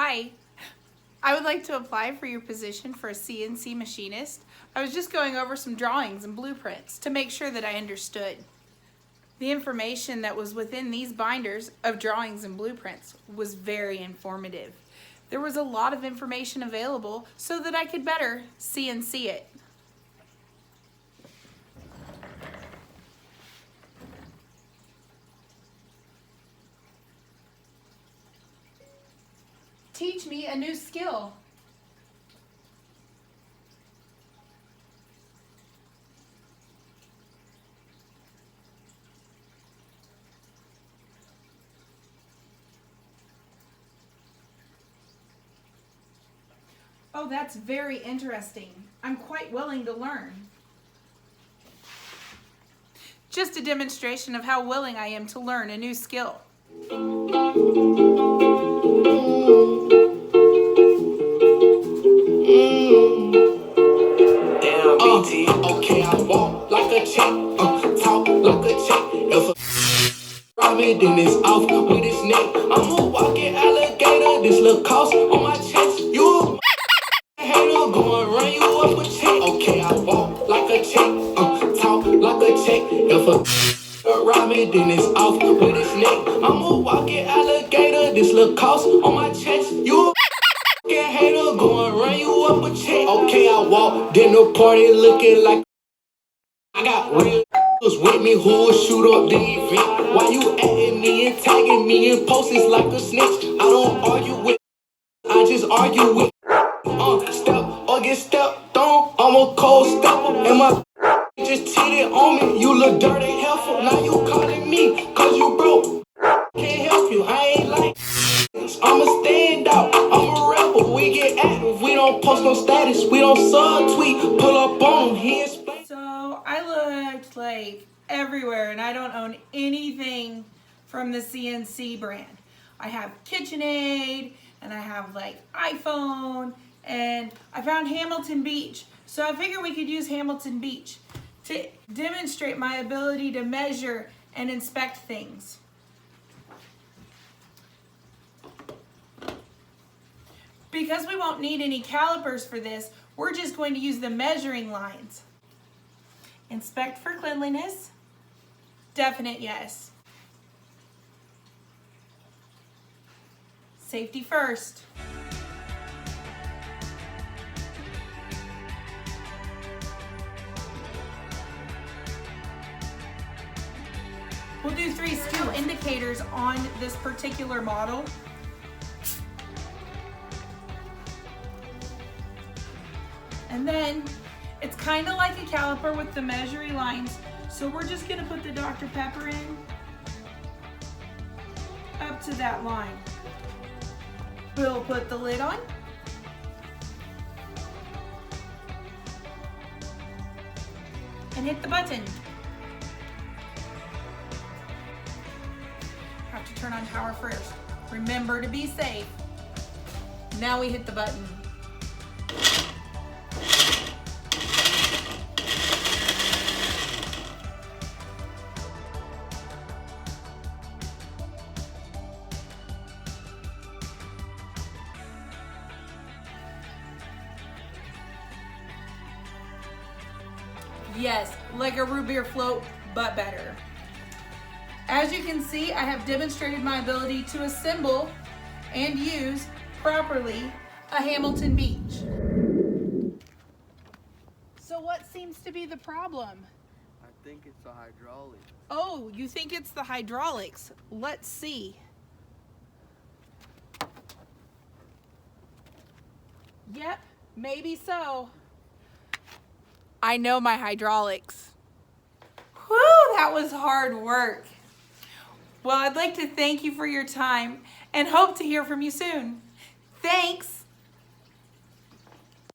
Hi, I would like to apply for your position for a CNC machinist. I was just going over some drawings and blueprints to make sure that I understood. The information that was within these binders of drawings and blueprints was very informative. There was a lot of information available so that I could better CNC it. Teach me a new skill. Oh, that's very interesting. I'm quite willing to learn. Just a demonstration of how willing I am to learn a new skill. Okay, I walk like a chick, talk like a chick. If a rabbit then it's off with his neck. I'm a walking alligator, this little cost on my chest. You a hater, going run you up a check. Okay, I walk like a chick, talk like a chick. If a rabbit then it's off with his neck. I'm a walking alligator, this little cost on my chest. You a hater, going run you up a check. Okay, I walk dinner party looking like I got real with me who will shoot up the event. Why you adding me and tagging me in posts like a snitch? I don't argue with, I just argue with. Step or get stepped on. I'm a cold stepper and my just cheated on me. You look dirty, helpful. Now you calling me cause you broke. Can't help you. I ain't like. I'm a standout. I'm a rebel. We get active. We don't post no status. We don't subtweet. Pull up on them. He explain. So I looked like everywhere and I don't own anything from the CNC brand. I have KitchenAid and I have like iPhone and I found Hamilton Beach. So I figured we could use Hamilton Beach to demonstrate my ability to measure and inspect things. Because we won't need any calipers for this, we're just going to use the measuring lines. Inspect for cleanliness. Definite yes. Safety first. We'll do 3 skill indicators on this particular model. And then it's kind of like a caliper with the measuring lines. So we're just gonna put the Dr. Pepper in up to that line. We'll put the lid on. And hit the button. Have to turn on power first. Remember to be safe. Now we hit the button. Yes, like a root beer float, but better. As you can see, I have demonstrated my ability to assemble and use properly a Hamilton Beach. So what seems to be the problem? I think it's the hydraulics. Oh, you think it's the hydraulics? Let's see. Yep, maybe so. I know my hydraulics. Whew, that was hard work. Well, I'd like to thank you for your time and hope to hear from you soon. Thanks.